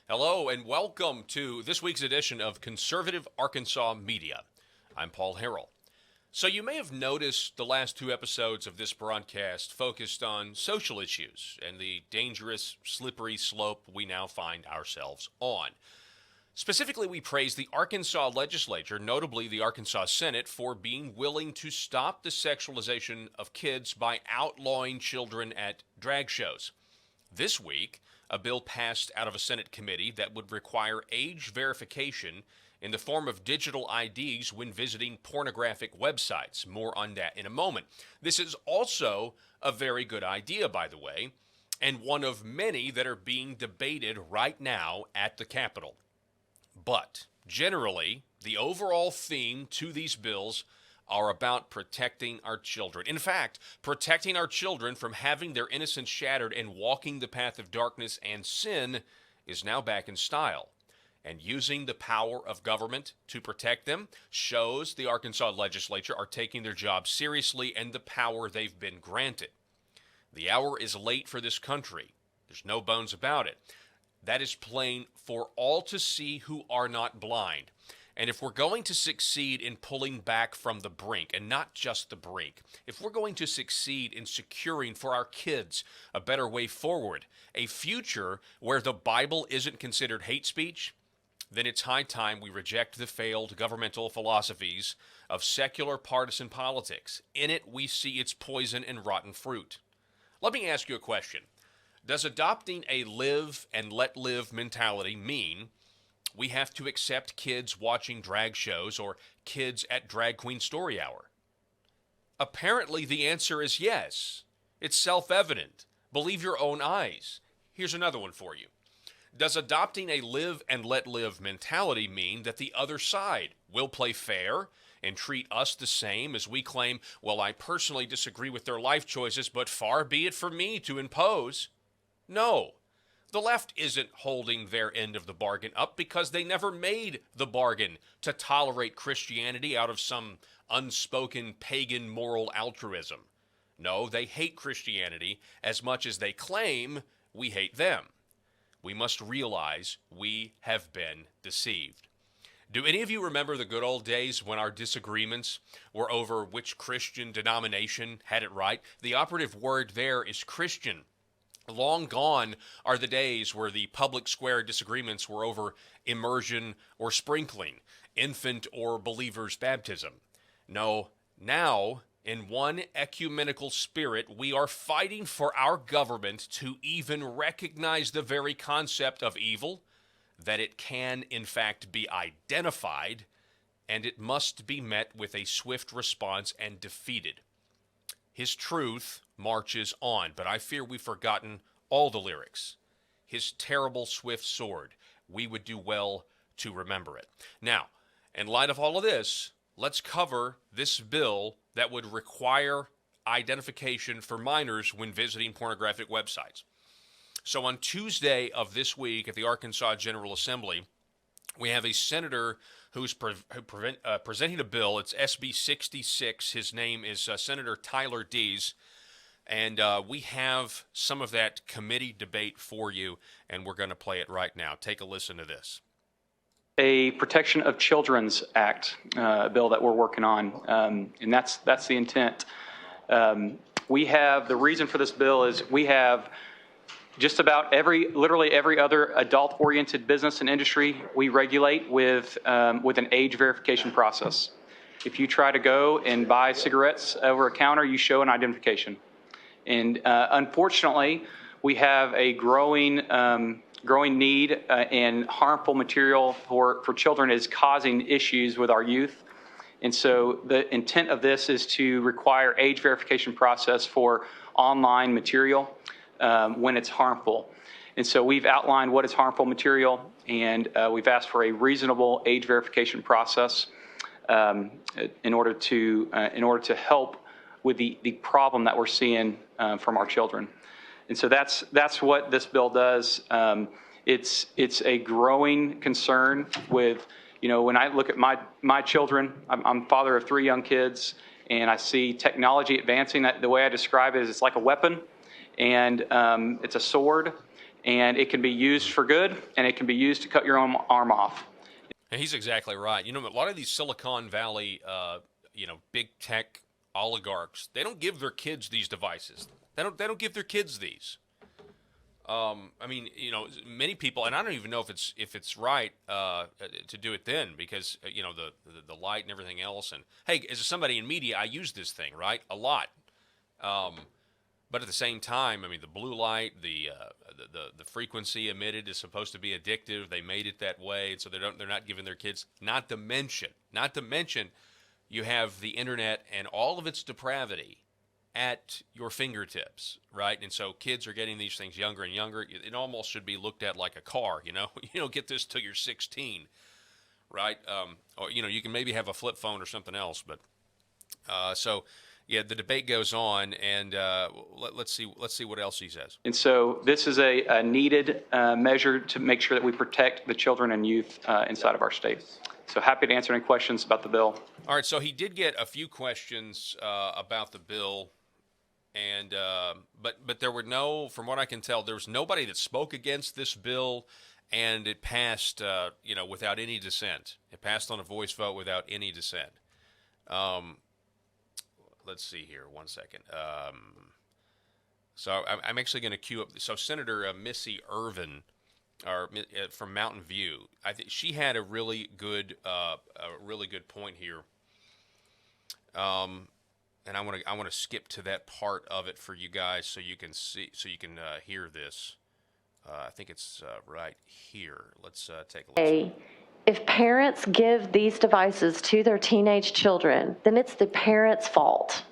Hello and welcome to this week's edition of Conservative Arkansas Media. I'm Paul Harrell. So you may have noticed the last two episodes of this broadcast focused on social issues and the dangerous, slippery slope we now find ourselves on. Specifically, we praise the Arkansas legislature, notably the Arkansas Senate, for being willing to stop the sexualization of kids by outlawing children at drag shows. This week, a bill passed out of a Senate committee that would require age verification in the form of digital IDs when visiting pornographic websites. More on that in a moment. This is also a very good idea, by the way, and one of many that are being debated right now at the Capitol. But generally, the overall theme to these bills are about protecting our children. In fact, protecting our children from having their innocence shattered and walking the path of darkness and sin is now back in style. And using the power of government to protect them shows the Arkansas legislature are taking their job seriously and the power they've been granted. The hour is late for this country. There's no bones about it. That is plain for all to see who are not blind. And if we're going to succeed in pulling back from the brink, and not just the brink, if we're going to succeed in securing for our kids a better way forward, a future where the Bible isn't considered hate speech, then it's high time we reject the failed governmental philosophies of secular partisan politics. In it, we see its poison and rotten fruit. Let me ask you a question. Does adopting a live and let live mentality mean we have to accept kids watching drag shows or kids at Drag Queen Story Hour? Apparently, the answer is yes. It's self-evident. Believe your own eyes. Here's another one for you. Does adopting a live and let live mentality mean that the other side will play fair and treat us the same as we claim, well, I personally disagree with their life choices, but far be it from me to impose? No. The left isn't holding their end of the bargain up because they never made the bargain to tolerate Christianity out of some unspoken pagan moral altruism. No, they hate Christianity as much as they claim we hate them. We must realize we have been deceived. Do any of you remember the good old days when our disagreements were over which Christian denomination had it right? The operative word there is Christian. Long gone are the days where the public square disagreements were over immersion or sprinkling, infant or believer's baptism. No, now, in one ecumenical spirit, we are fighting for our government to even recognize the very concept of evil, that it can, in fact, be identified, and it must be met with a swift response and defeated. His truth marches on, but I fear we've forgotten all the lyrics. His terrible swift sword, we would do well to remember it. Now, in light of all of this, let's cover this bill that would require identification for minors when visiting pornographic websites. So on Tuesday of this week at the Arkansas General Assembly, we have a senator who's presenting a bill. It's SB 66. His name is Senator Tyler Dees. And we have some of that committee debate for you, and we're going to play it right now. Take a listen to this. A Protection of Children's Act bill that we're working on, and that's the intent. We have, the reason for this bill is we have just about literally every other adult-oriented business and industry we regulate with an age verification process. If you try to go and buy cigarettes over a counter, you show an identification. And unfortunately, we have a growing need and harmful material for children is causing issues with our youth. And so the intent of this is to require age verification process for online material when it's harmful. And so we've outlined what is harmful material, and we've asked for a reasonable age verification process in order to help with the problem that we're seeing from our children. And so that's what this bill does. It's a growing concern with, when I look at my children, I'm father of 3 young kids, and I see technology advancing. The way I describe it is it's like a weapon, and it's a sword, and it can be used for good, and it can be used to cut your own arm off. And he's exactly right. You know, a lot of these Silicon Valley, big tech oligarchs, they don't give their kids these devices. They don't give their kids these. I mean, many people, and I don't even know if it's right to do it then, because the light and everything else. And hey, as somebody in media, I use this thing a lot. But at the same time, I mean, the blue light, the frequency emitted is supposed to be addictive. They made it that way, and so they're not giving their kids. Not to mention, you have the internet and all of its depravity at your fingertips, right? And so kids are getting these things younger and younger. It almost should be looked at like a car, you don't get this till you're 16, right? Or you can maybe have a flip phone or something else, but yeah, the debate goes on, and let's see what else he says. And so this is a needed measure to make sure that we protect the children and youth inside of our state. So happy to answer any questions about the bill. All right, so he did get a few questions about the bill, and but there were from what I can tell, there was nobody that spoke against this bill, and it passed without any dissent. It passed on a voice vote without any dissent. Let's see here, 1 second. So I'm actually going to queue up. So Senator Missy Irvin, from Mountain View, I think she had a really good point here. And I want to skip to that part of it for you guys so you can hear this. I think it's right here. Let's take a look. If parents give these devices to their teenage children, then it's the parents' fault.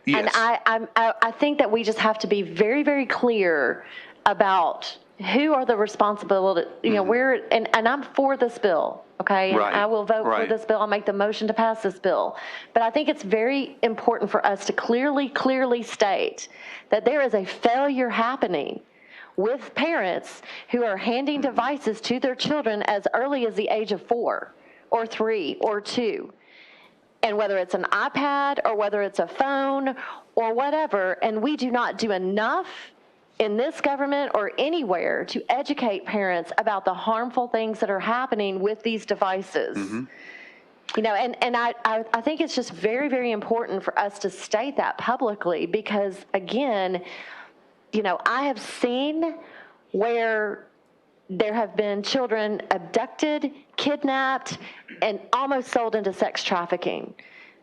Yes. And I think that we just have to be very, very clear about who are the responsibility, and I'm for this bill, okay? Right. I will vote for this bill. I'll make the motion to pass this bill. But I think it's very important for us to clearly state that there is a failure happening with parents who are handing devices to their children as early as the age of 4 or 3 or 2. And whether it's an iPad or whether it's a phone or whatever, and we do not do enough in this government or anywhere to educate parents about the harmful things that are happening with these devices. Mm-hmm. And I think it's just very, very important for us to state that publicly because, again, I have seen where there have been children abducted, kidnapped, and almost sold into sex trafficking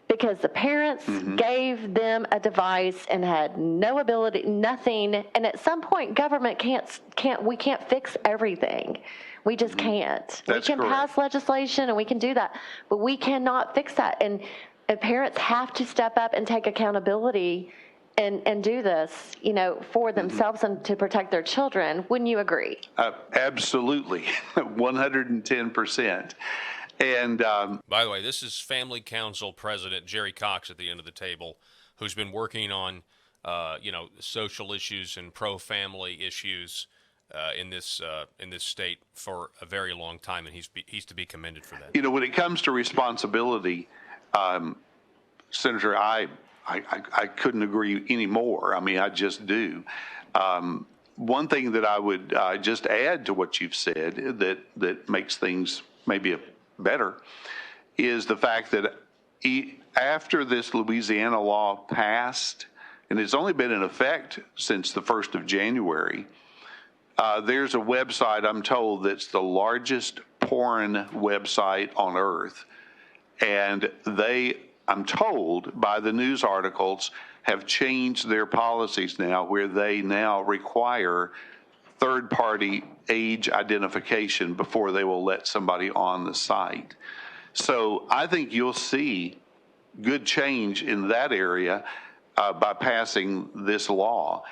because the parents gave them a device and had no ability, nothing. And at some point, government we can't fix everything. We just can't. That's we can correct. pass legislation and we can do that, but we cannot fix that. And parents have to step up and take accountability and do this, for themselves and to protect their children. Wouldn't you agree? Absolutely, 110%. And by the way, this is Family Council President Jerry Cox at the end of the table, who's been working on, social issues and pro-family issues in this state for a very long time, and he's to be commended for that. when it comes to responsibility, Senator, I couldn't agree any more. I mean, I just do. One thing that I would just add to what you've said that makes things maybe better is the fact that after this Louisiana law passed, and it's only been in effect since the 1st of January, there's a website, I'm told, that's the largest porn website on earth. And I'm told by the news articles, have changed their policies now where they now require third-party age identification before they will let somebody on the site. So I think you'll see good change in that area by passing this law.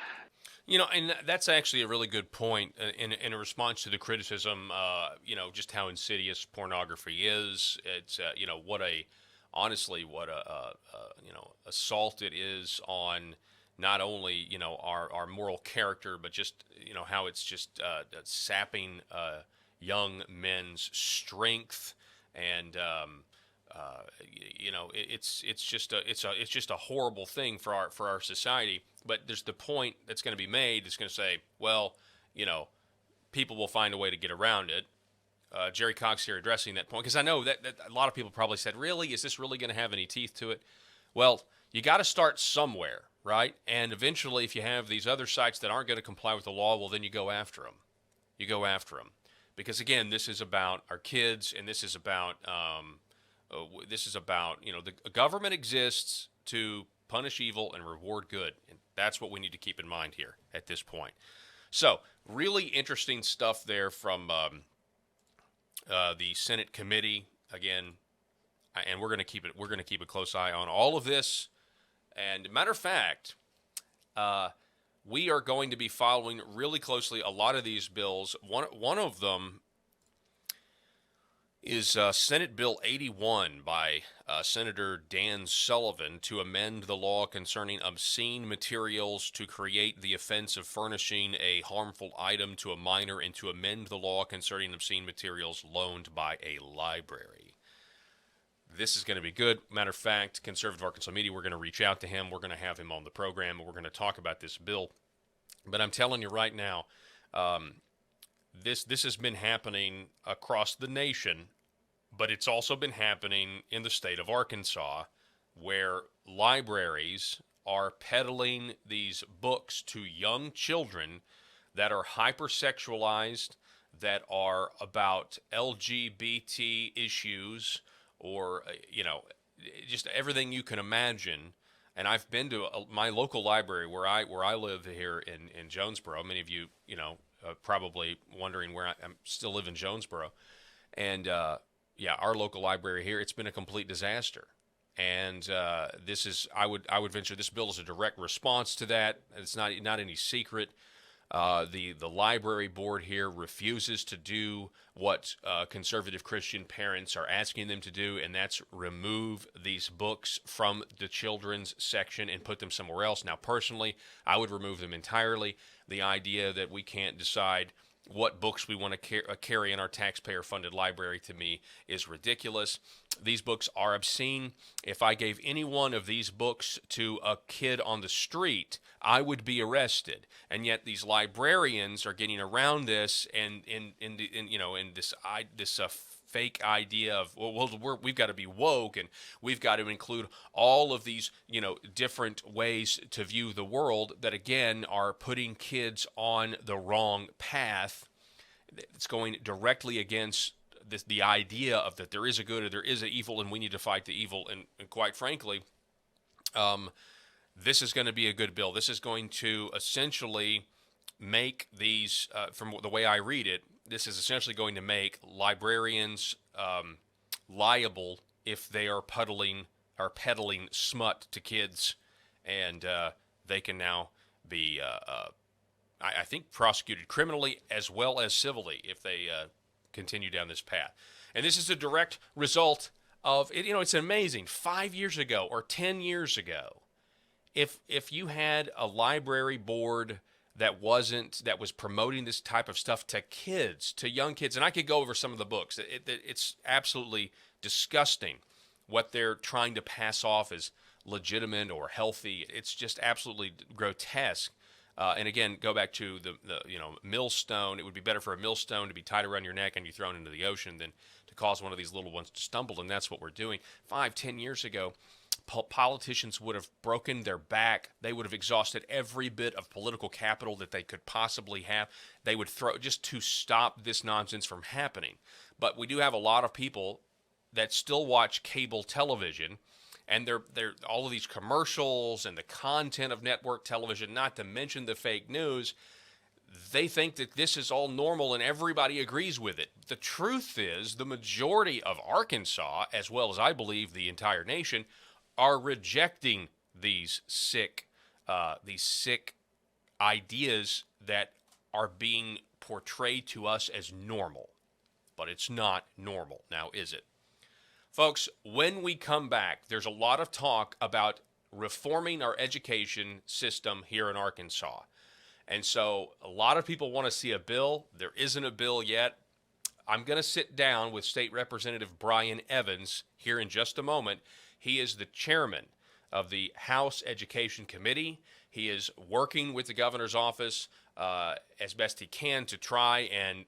And that's actually a really good point in a response to the criticism, just how insidious pornography is. It's, what a assault it is on not only, our moral character, but just, how it's just sapping young men's strength. And, it's just a horrible thing for our society. But there's the point that's going to be made. It's going to say, well, people will find a way to get around it. Jerry Cox here addressing that point, because I know that a lot of people probably said, really, is this really going to have any teeth to it? Well, you got to start somewhere, right? And eventually, if you have these other sites that aren't going to comply with the law, well, then you go after them. You go after them. Because, again, this is about our kids, and this is about, the government exists to punish evil and reward good. And that's what we need to keep in mind here at this point. So, really interesting stuff there from the Senate committee. Again, and we're going to keep a close eye on all of this. And matter of fact, we are going to be following really closely a lot of these bills. One of them is Senate Bill 81 by Senator Dan Sullivan to amend the law concerning obscene materials to create the offense of furnishing a harmful item to a minor and to amend the law concerning obscene materials loaned by a library. This is going to be good. Matter of fact, Conservative Arkansas Media, we're going to reach out to him. We're going to have him on the program, and we're going to talk about this bill. But I'm telling you right now, this has been happening across the nation, but it's also been happening in the state of Arkansas, where libraries are peddling these books to young children that are hypersexualized, that are about LGBT issues, or, just everything you can imagine. And I've been to my local library where I live here in Jonesboro. Many of you, probably wondering where I still live in Jonesboro. And, our local library here, it's been a complete disaster. And this is, I would venture, this bill is a direct response to that. It's not any secret. The library board here refuses to do what conservative Christian parents are asking them to do, and that's remove these books from the children's section and put them somewhere else. Now, personally, I would remove them entirely. The idea that we can't decide what books we want to carry in our taxpayer-funded library, to me, is ridiculous. These books are obscene. If I gave any one of these books to a kid on the street, I would be arrested. And yet these librarians are getting around this, and in this fake idea of, we've got to be woke, and we've got to include all of these, different ways to view the world that, again, are putting kids on the wrong path. It's going directly against the idea of that there is a good or there is an evil, and we need to fight the evil. And quite frankly, this is going to be a good bill. This is going to essentially make these, from the way I read it, this is essentially going to make librarians liable if they are peddling smut to kids, and they can now be, I think, prosecuted criminally as well as civilly if they continue down this path. And this is a direct result of it. It's amazing. 5 years ago or 10 years ago, if you had a library board that was promoting this type of stuff to kids, to young kids, and I could go over some of the books. It's absolutely disgusting what they're trying to pass off as legitimate or healthy. It's just absolutely grotesque. And again, go back to the millstone. It would be better for a millstone to be tied around your neck and you thrown into the ocean than to cause one of these little ones to stumble, and that's what we're doing. 5-10 years ago, politicians would have broken their back. They would have exhausted every bit of political capital that they could possibly have. They would throw just to stop this nonsense from happening. But we do have a lot of people that still watch cable television, and they're all of these commercials and the content of network television, not to mention the fake news. They think that this is all normal and everybody agrees with it. The truth is, the majority of Arkansas, as well as I believe the entire nation, are rejecting these sick ideas that are being portrayed to us as normal. But it's not normal, now is it? Folks, when we come back, there's a lot of talk about reforming our education system here in Arkansas. And so a lot of people want to see a bill. There isn't a bill yet. I'm going to sit down with State Representative Brian Evans here in just a moment. He is the chairman of the House Education Committee. He is working with the governor's office as best he can to try and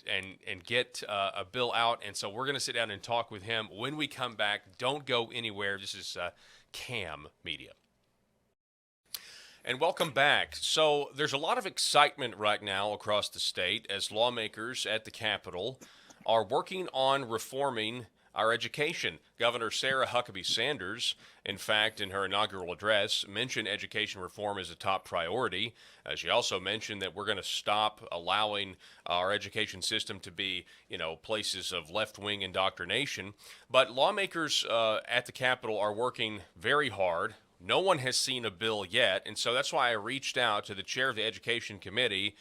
get a bill out. And so we're going to sit down and talk with him when we come back. Don't go anywhere. This is CAM Media. And welcome back. So there's a lot of excitement right now across the state as lawmakers at the Capitol are working on reforming our education. Governor Sarah Huckabee Sanders, in fact, in her inaugural address, mentioned education reform as a top priority. She also mentioned that we're going to stop allowing our education system to be, places of left-wing indoctrination. But lawmakers at the Capitol are working very hard. No one has seen a bill yet, and so that's why I reached out to the chair of the Education Committee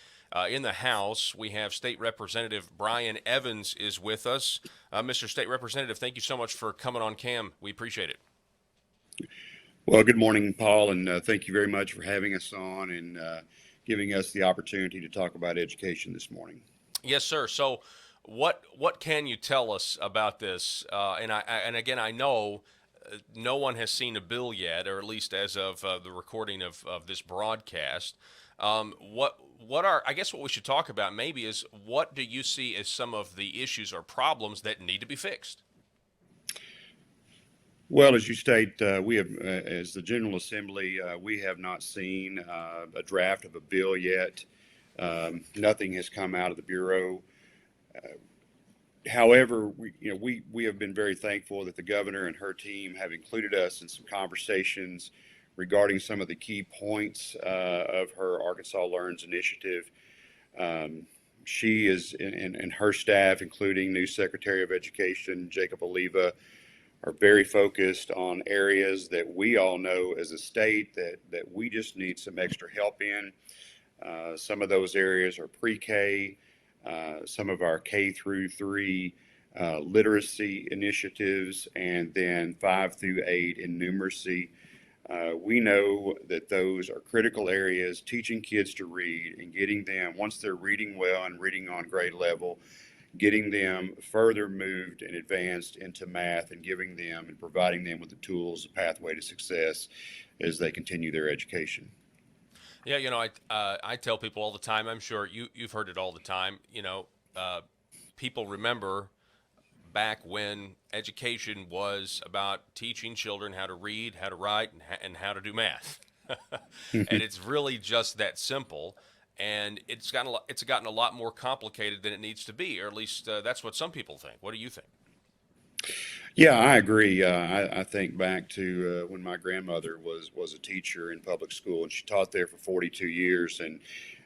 in the House. We have State Representative Brian Evans is with us. Mr. State Representative, thank you so much for coming on CAM. We appreciate it. Well, good morning, Paul, and thank you very much for having us on and giving us the opportunity to talk about education this morning. Yes, sir. So what can you tell us about this? And again, I know no one has seen a bill yet, or at least as of the recording of this broadcast. I guess what we should talk about maybe is, what do you see as some of the issues or problems that need to be fixed? Well, as you state, we have, as the General Assembly, we have not seen a draft of a bill yet. Nothing has come out of the Bureau. However, we have been very thankful that the governor and her team have included us in some conversations regarding some of the key points of her Arkansas Learns initiative. She is, and her staff, including new Secretary of Education Jacob Oliva, are very focused on areas that we all know as a state that we just need some extra help in. Some of those areas are pre-K, some of our K through 3 literacy initiatives, and then 5 through 8 in numeracy. We know that those are critical areas, teaching kids to read and getting them, once they're reading well and reading on grade level, getting them further moved and advanced into math and giving them and providing them with the tools, the pathway to success as they continue their education. Yeah, I tell people all the time, I'm sure you've heard it all the time, people remember back when education was about teaching children how to read, how to write, and how to do math. And it's really just that simple. And it's gotten a lot more complicated than it needs to be, or at least that's what some people think. What do you think? Yeah, I agree. I think back to when my grandmother was a teacher in public school, and she taught there for 42 years, and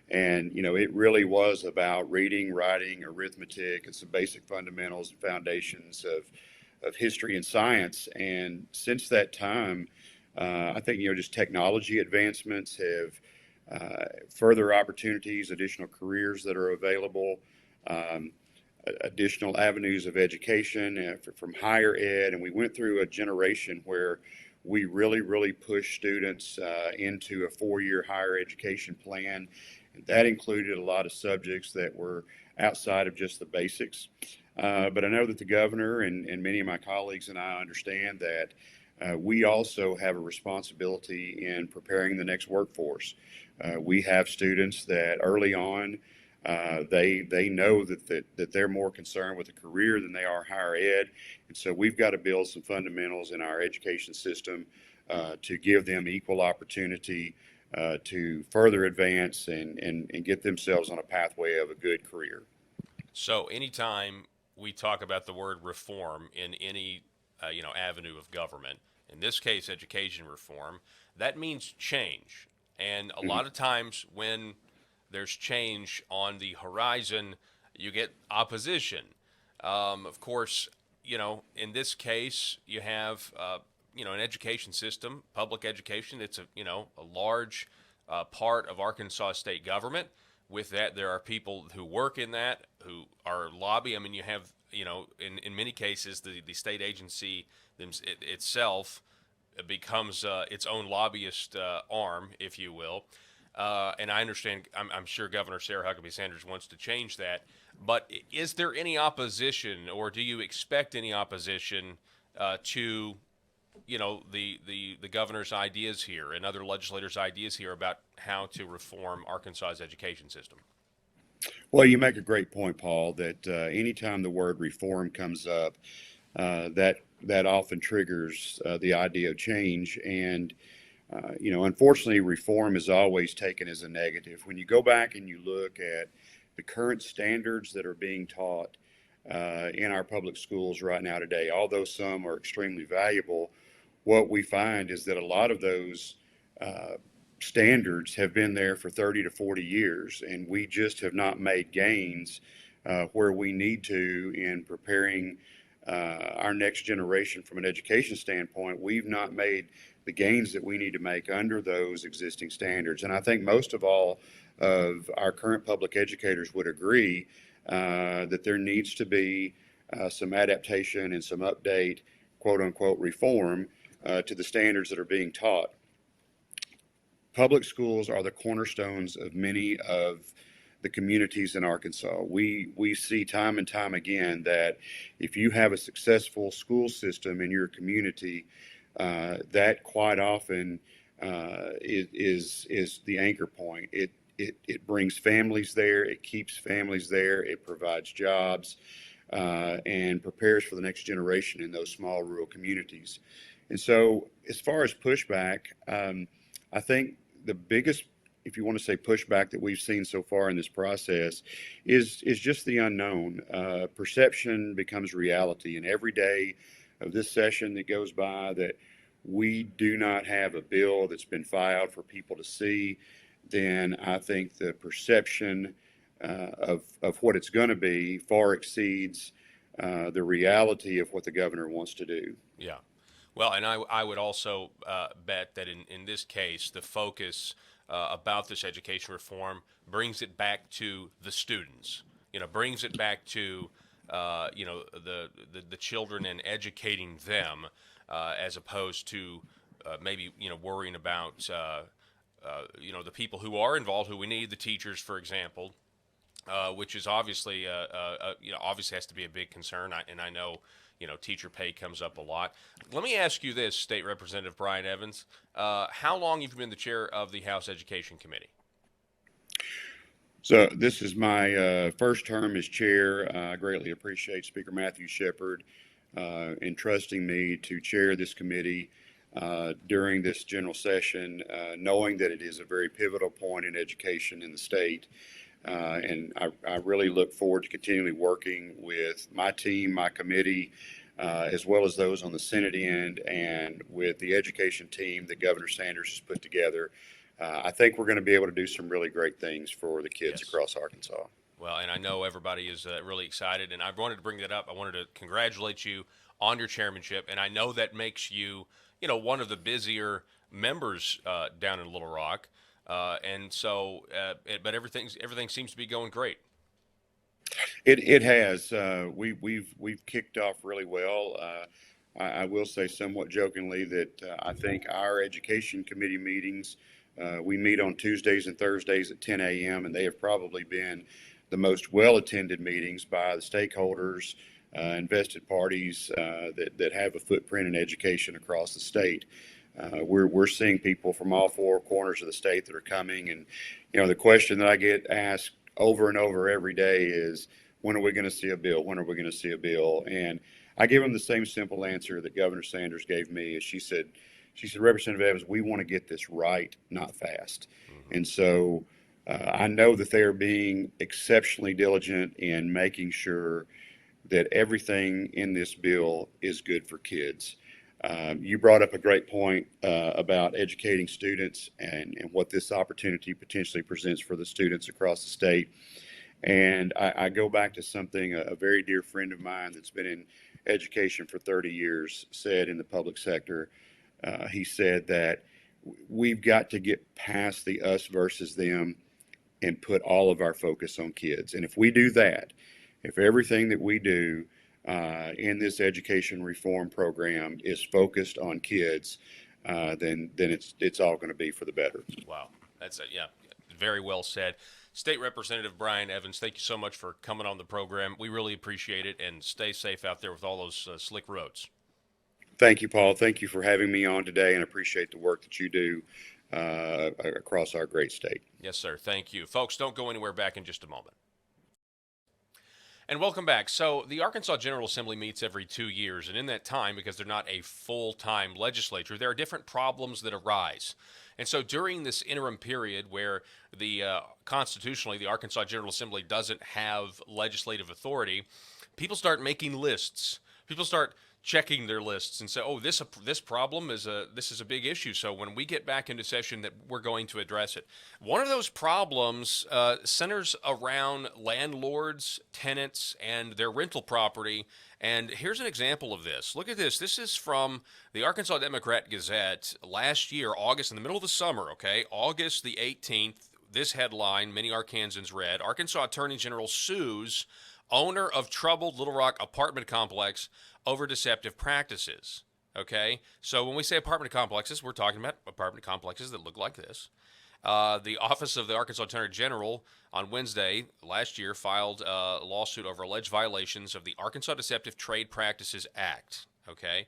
it really was about reading, writing, arithmetic, and some basic fundamentals and foundations of history and science. And since that time, I think just technology advancements have further opportunities, additional careers that are available. Additional avenues of education from higher ed, and we went through a generation where we really pushed students into a 4-year higher education plan. And that included a lot of subjects that were outside of just the basics. But I know that the governor and many of my colleagues and I understand that we also have a responsibility in preparing the next workforce. We have students that early on, they know that they're more concerned with a career than they are higher ed. And so we've got to build some fundamentals in our education system to give them equal opportunity to further advance and get themselves on a pathway of a good career. So anytime we talk about the word reform in any avenue of government, in this case education reform, that means change. And a lot of times when there's change on the horizon, you get opposition. Of course, in this case, you have, an education system, public education. It's a large part of Arkansas state government. With that, there are people who work in that, who are lobby. I mean, you have, in many cases, the state agency itself becomes its own lobbyist arm, if you will. And I understand, I'm sure Governor Sarah Huckabee Sanders wants to change that. But is there any opposition, or do you expect any opposition to, the governor's ideas here and other legislators' ideas here about how to reform Arkansas's education system? Well, you make a great point, Paul, that anytime the word reform comes up, that often triggers the idea of change. And unfortunately, reform is always taken as a negative. When you go back and you look at the current standards that are being taught in our public schools right now today, although some are extremely valuable, what we find is that a lot of those standards have been there for 30 to 40 years, and we just have not made gains where we need to in preparing our next generation from an education standpoint. We've not made the gains that we need to make under those existing standards. And I think most of all of our current public educators would agree that there needs to be some adaptation and some update, quote unquote, reform to the standards that are being taught. Public schools are the cornerstones of many of the communities in Arkansas. We see time and time again that if you have a successful school system in your community, that quite often is the anchor point. It brings families there, it keeps families there, it provides jobs, and prepares for the next generation in those small rural communities. And so as far as pushback, I think the biggest, if you want to say pushback that we've seen so far in this process is just the unknown. Perception becomes reality, and every day of this session that goes by that we do not have a bill that's been filed for people to see, then I think the perception of what it's going to be far exceeds the reality of what the governor wants to do. Yeah. Well, and I would also bet that in this case, the focus about this education reform brings it back to the students, brings it back to, the children and educating them as opposed to maybe, worrying about, the people who are involved, who we need, the teachers, for example, which is obviously, obviously has to be a big concern. I know, teacher pay comes up a lot. Let me ask you this, State Representative Brian Evans. How long have you been the chair of the House Education Committee? So this is my first term as chair. I greatly appreciate Speaker Matthew Shepard entrusting me to chair this committee during this general session, knowing that it is a very pivotal point in education in the state. And I really look forward to continually working with my team, my committee, as well as those on the Senate end and with the education team that Governor Sanders has put together. I think we're going to be able to do some really great things for the kids across Arkansas. Well, and I know everybody is really excited, and I wanted to bring that up. I wanted to congratulate you on your chairmanship, and I know that makes you, one of the busier members down in Little Rock. And so, but everything seems to be going great. It has. We've kicked off really well. I will say somewhat jokingly that I think our education committee meetings, we meet on Tuesdays and Thursdays at 10 a.m. and they have probably been the most well-attended meetings by the stakeholders, invested parties that have a footprint in education across the state. We're seeing people from all four corners of the state that are coming, and the question that I get asked over and over every day is, when are we going to see a bill? When are we going to see a bill? And I give them the same simple answer that Governor Sanders gave me. As she said, Representative Evans, we want to get this right, not fast. Mm-hmm. And so I know that they are being exceptionally diligent in making sure that everything in this bill is good for kids. You brought up a great point about educating students and what this opportunity potentially presents for the students across the state. And I go back to something a very dear friend of mine that's been in education for 30 years said in the public sector. He said that we've got to get past the us versus them and put all of our focus on kids. And if we do that, if everything that we do in this education reform program is focused on kids, then it's all going to be for the better. Wow, that's very well said. State Representative Brian Evans, thank you so much for coming on the program. We really appreciate it, and stay safe out there with all those slick roads. Thank you, Paul. Thank you for having me on today, and appreciate the work that you do across our great state. Yes, sir. Thank you. Folks, don't go anywhere. Back in just a moment. And welcome back. So the Arkansas General Assembly meets every 2 years, and in that time, because they're not a full-time legislature, there are different problems that arise. And so during this interim period where constitutionally the Arkansas General Assembly doesn't have legislative authority, people start making lists. People start checking their lists and say, "Oh, this problem is a big issue." So when we get back into session, that we're going to address it. One of those problems centers around landlords, tenants, and their rental property. And here's an example of this. Look at this. This is from the Arkansas Democrat-Gazette last year, August, in the middle of the summer. Okay, August the 18th. This headline, many Arkansans read: Arkansas Attorney General sues owner of troubled Little Rock apartment complex over deceptive practices. Okay, so when we say apartment complexes, we're talking about apartment complexes that look like this. The Office of the Arkansas Attorney General on Wednesday last year filed a lawsuit over alleged violations of the Arkansas Deceptive Trade Practices Act. Okay,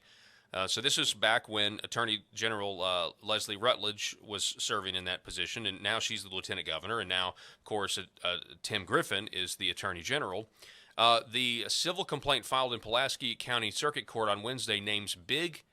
so this is back when Attorney General Leslie Rutledge was serving in that position, and now she's the Lieutenant Governor, and now, of course, Tim Griffin is the Attorney General. The civil complaint filed in Pulaski County Circuit Court on Wednesday names Big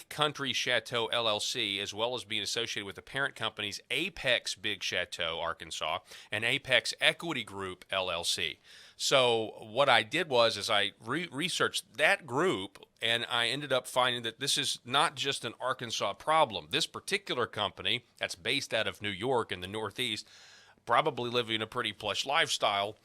Country Chateau LLC, as well as being associated with the parent companies Apex Big Chateau Arkansas and Apex Equity Group LLC. So what I did was I researched that group, and I ended up finding that this is not just an Arkansas problem. This particular company that's based out of New York in the Northeast, probably living a pretty plush lifestyle.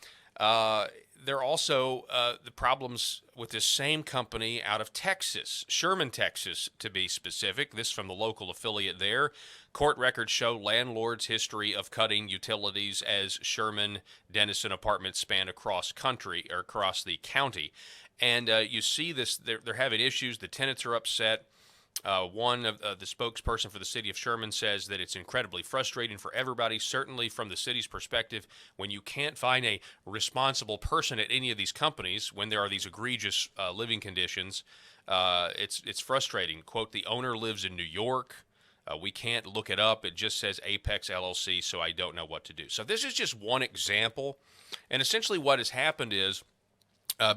There are also the problems with this same company out of Texas, Sherman, Texas, to be specific. This from the local affiliate there. Court records show landlord's history of cutting utilities as Sherman Dennison apartments span across the county. And you see this, they're having issues. The tenants are upset. One of the spokesperson for the city of Sherman says that it's incredibly frustrating for everybody, certainly from the city's perspective, when you can't find a responsible person at any of these companies when there are these egregious living conditions. It's frustrating. Quote, the owner lives in New York. We can't look it up. It just says Apex LLC, so I don't know what to do. So this is just one example. And essentially what has happened is,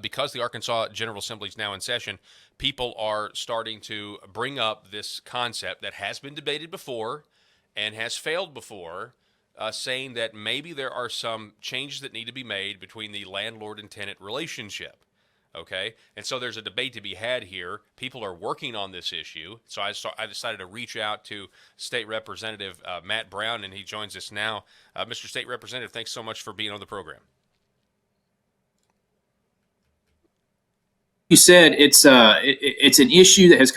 because the Arkansas General Assembly is now in session, people are starting to bring up this concept that has been debated before and has failed before, saying that maybe there are some changes that need to be made between the landlord and tenant relationship. Okay, and so there's a debate to be had here. People are working on this issue. So I decided to reach out to State Representative Matt Brown, and he joins us now. Mr. State Representative, thanks so much for being on the program. You said it's an issue that has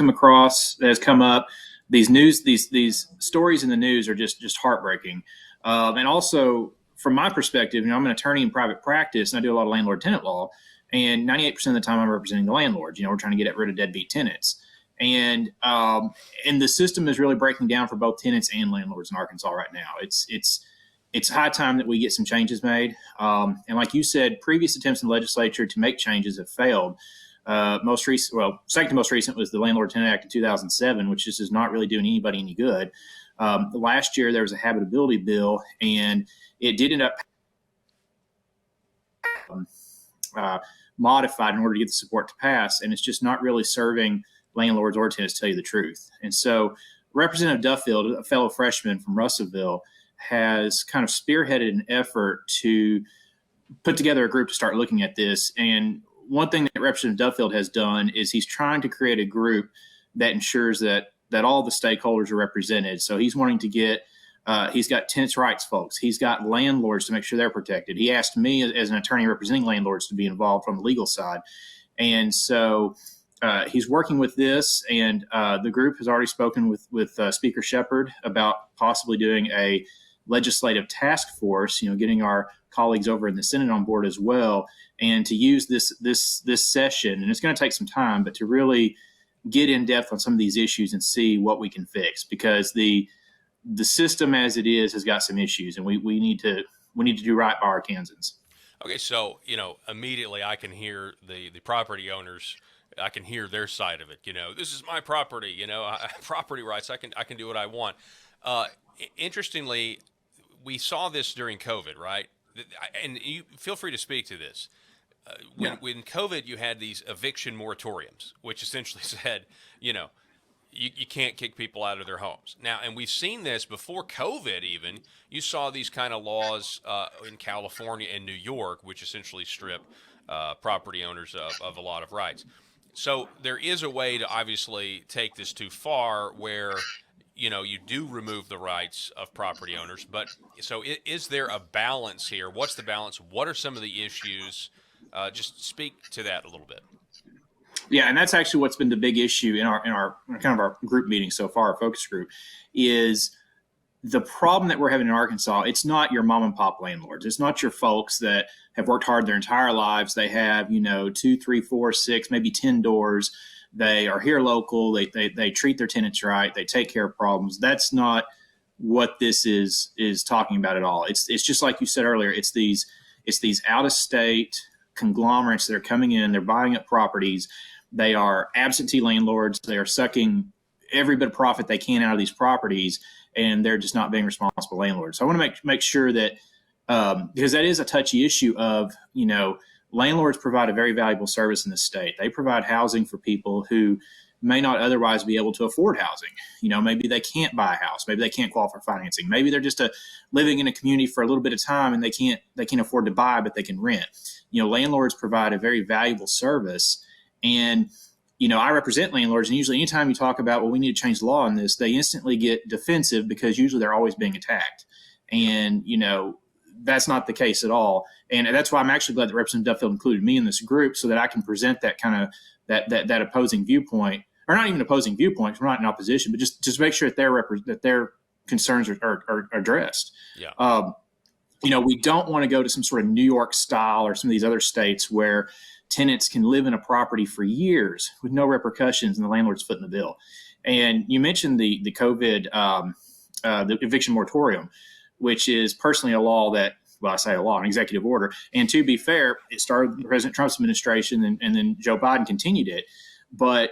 come up. These stories in the news are just heartbreaking. And also, from my perspective, I'm an attorney in private practice, and I do a lot of landlord-tenant law. And 98% of the time, I'm representing the landlords. We're trying to get rid of deadbeat tenants, and the system is really breaking down for both tenants and landlords in Arkansas right now. It's high time that we get some changes made. And like you said, previous attempts in the legislature to make changes have failed. Second to most recent was the Landlord Tenant Act of 2007, which just is not really doing anybody any good. Last year, there was a habitability bill, and it did end up modified in order to get the support to pass, and it's just not really serving landlords or tenants, to tell you the truth. And so Representative Duffield, a fellow freshman from Russellville, has kind of spearheaded an effort to put together a group to start looking at this. And one thing that Representative Duffield has done is he's trying to create a group that ensures that all the stakeholders are represented. So he's wanting to get, he's got tenants' rights folks. He's got landlords to make sure they're protected. He asked me as an attorney representing landlords to be involved from the legal side. And so he's working with this, and the group has already spoken with Speaker Shepard about possibly doing a legislative task force, getting our colleagues over in the Senate on board as well, and to use this session, and it's going to take some time, but to really get in depth on some of these issues and see what we can fix, because the system as it is has got some issues, and we need to do right by Arkansans. Okay, so immediately I can hear the property owners. I can hear their side of it. This is my property. Property rights. I can do what I want. Interestingly, we saw this during COVID, right? And you feel free to speak to this. When COVID, you had these eviction moratoriums, which essentially said, you can't kick people out of their homes. Now, and we've seen this before COVID even. You saw these kind of laws in California and New York, which essentially strip property owners of a lot of rights. So there is a way to obviously take this too far where, you do remove the rights of property owners. But so is there a balance here? What's the balance? What are some of the issues? Just speak to that a little bit. Yeah, and that's actually what's been the big issue in our kind of our group meeting so far, our focus group, is the problem that we're having in Arkansas. It's not your mom and pop landlords. It's not your folks that have worked hard their entire lives. They have 2, 3, 4, 6, maybe 10 doors. They are here local. They treat their tenants right. They take care of problems. That's not what this is talking about at all. It's just like you said earlier. It's these out of state conglomerates that are coming in. They're buying up properties. They are absentee landlords. They are sucking every bit of profit they can out of these properties, and they're just not being responsible landlords. So I want to make sure that because that is a touchy issue of, landlords provide a very valuable service in the state. They provide housing for people who may not otherwise be able to afford housing. Maybe they can't buy a house. Maybe they can't qualify for financing. Maybe they're just living in a community for a little bit of time and they can't afford to buy, but they can rent. Landlords provide a very valuable service. And, I represent landlords, and usually anytime you talk about, well, we need to change the law on this, they instantly get defensive because usually they're always being attacked. And, that's not the case at all. And that's why I'm actually glad that Representative Duffield included me in this group so that I can present that kind of that opposing viewpoint, or not even opposing viewpoints. We're not in opposition, but just make sure that their concerns are addressed. Yeah. We don't want to go to some sort of New York style or some of these other states where tenants can live in a property for years with no repercussions and the landlord's footing the bill. And you mentioned the COVID, the eviction moratorium, which is personally a law that, well, I say a law, an executive order. And to be fair, it started with President Trump's administration and then Joe Biden continued it. But,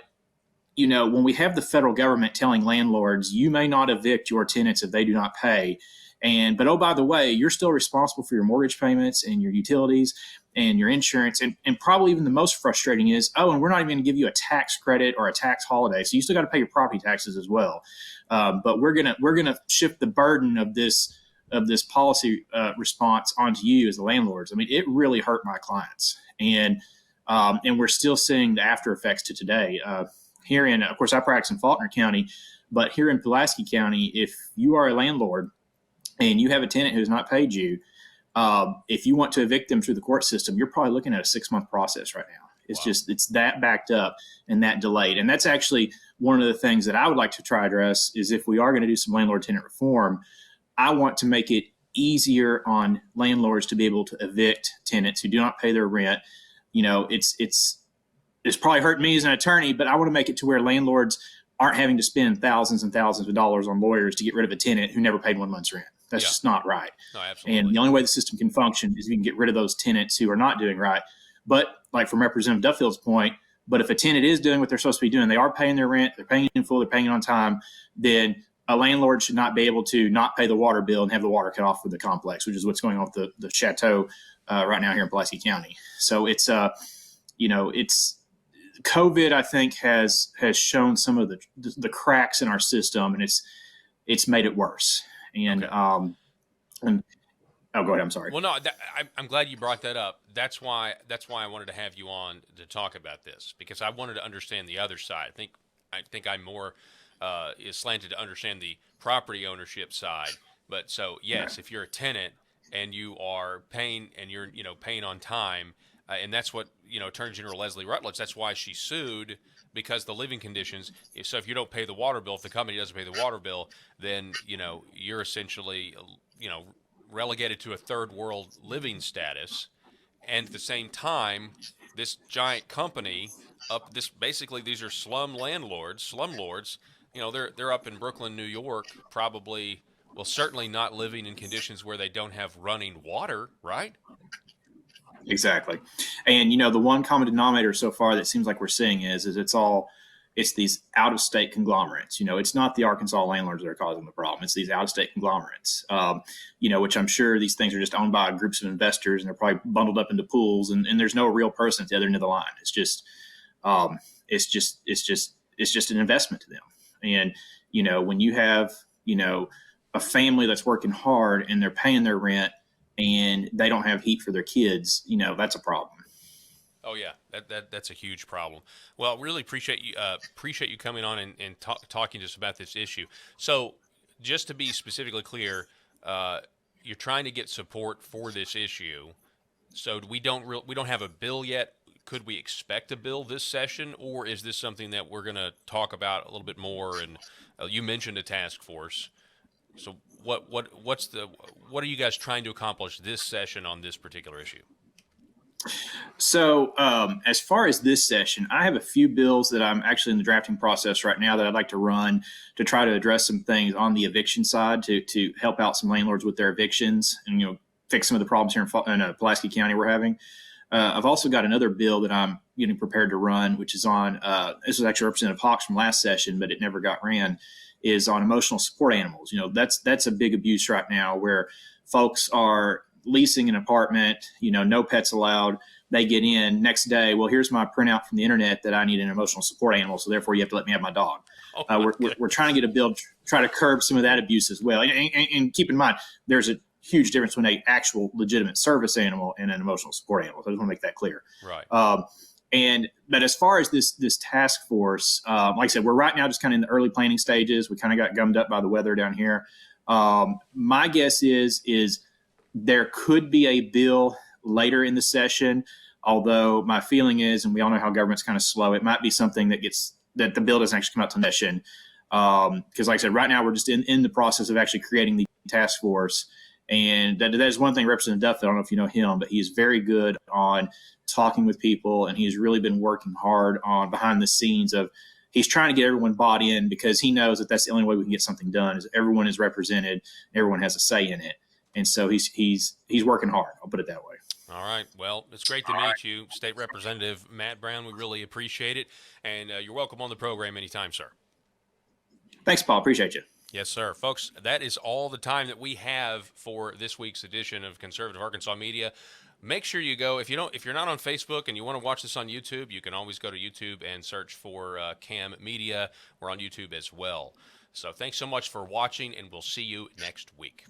when we have the federal government telling landlords, you may not evict your tenants if they do not pay. But oh, by the way, you're still responsible for your mortgage payments and your utilities and your insurance. And probably even the most frustrating is, and we're not even going to give you a tax credit or a tax holiday. So you still got to pay your property taxes as well. But we're gonna shift the burden of this policy response onto you as the landlords. I mean, it really hurt my clients, and we're still seeing the after effects to today. Here in, of course, I practice in Faulkner County, but here in Pulaski County, if you are a landlord and you have a tenant who has not paid you, if you want to evict them through the court system, you're probably looking at a 6-month process right now. It's that backed up and that delayed. And that's actually one of the things that I would like to try to address is if we are going to do some landlord tenant reform, I want to make it easier on landlords to be able to evict tenants who do not pay their rent. It's probably hurt me as an attorney, but I want to make it to where landlords aren't having to spend thousands and thousands of dollars on lawyers to get rid of a tenant who never paid 1 month's rent. That's just not right. No, absolutely. And the only way the system can function is if you can get rid of those tenants who are not doing right. But like from Representative Duffield's point, but if a tenant is doing what they're supposed to be doing, they are paying their rent, they're paying in full, they're paying it on time, then a landlord should not be able to not pay the water bill and have the water cut off for the complex, which is what's going on with the chateau right now here in Pulaski County. So it's COVID, I think, has shown some of the cracks in our system, and it's made it worse. And okay. Go ahead. I'm sorry. Well, no, I'm glad you brought that up. That's why I wanted to have you on to talk about this, because I wanted to understand the other side. I think I'm more is slanted to understand the property ownership side. But so yes, if you're a tenant and you are paying and you're paying on time. And that's what, Attorney General Leslie Rutledge, that's why she sued, because the living conditions, so if you don't pay the water bill, if the company doesn't pay the water bill, then, you're essentially, relegated to a third world living status. And at the same time, this giant company these are slum lords, they're up in Brooklyn, New York, probably, well, certainly not living in conditions where they don't have running water, right? Exactly. And, the one common denominator so far that seems like we're seeing is it's all it's these out-of-state conglomerates. It's not the Arkansas landlords that are causing the problem. It's these out-of-state conglomerates, which I'm sure these things are just owned by groups of investors, and they're probably bundled up into pools, and there's no real person at the other end of the line. It's just an investment to them. And, when you have, a family that's working hard and they're paying their rent and they don't have heat for their kids, that's a problem. Oh yeah, that's a huge problem. Well, really appreciate you coming on and talking to us about this issue. So, just to be specifically clear, you're trying to get support for this issue. So we don't have a bill yet. Could we expect a bill this session, or is this something that we're going to talk about a little bit more? And you mentioned a task force. So what are you guys trying to accomplish this session on this particular issue? So as far as this session, I have a few bills that I'm actually in the drafting process right now that I'd like to run to try to address some things on the eviction side to help out some landlords with their evictions and fix some of the problems here in Pulaski County we're having. I've also got another bill that I'm getting prepared to run, which is on this was actually Representative Hawks from last session, but it never got ran, is on emotional support animals. That's a big abuse right now where folks are leasing an apartment, no pets allowed. They get in next day. Well, here's my printout from the internet that I need an emotional support animal. So therefore you have to let me have my dog. We're trying to get a bill, try to curb some of that abuse as well. And keep in mind, there's a huge difference between an actual legitimate service animal and an emotional support animal. So I just want to make that clear. Right. But as far as this task force, like I said, we're right now just kind of in the early planning stages. We kind of got gummed up by the weather down here. My guess is there could be a bill later in the session, although my feeling is, and we all know how government's kind of slow, it might be something that the bill doesn't actually come out to session. Because like I said, right now we're just in the process of actually creating the task force. And that is one thing Representative Duffield, I don't know if you know him, but he's very good on talking with people, and he's really been working hard on behind the scenes he's trying to get everyone bought in, because he knows that that's the only way we can get something done is everyone is represented, everyone has a say in it. And so he's working hard. I'll put it that way. All right. Well, it's great to meet you, State Representative Matt Brown. We really appreciate it. And you're welcome on the program anytime, sir. Thanks, Paul. Appreciate you. Yes, sir. Folks, that is all the time that we have for this week's edition of Conservative Arkansas Media. Make sure you go, if you're not on Facebook and you want to watch this on YouTube, you can always go to YouTube and search for CAM Media. We're on YouTube as well. So thanks so much for watching, and we'll see you next week.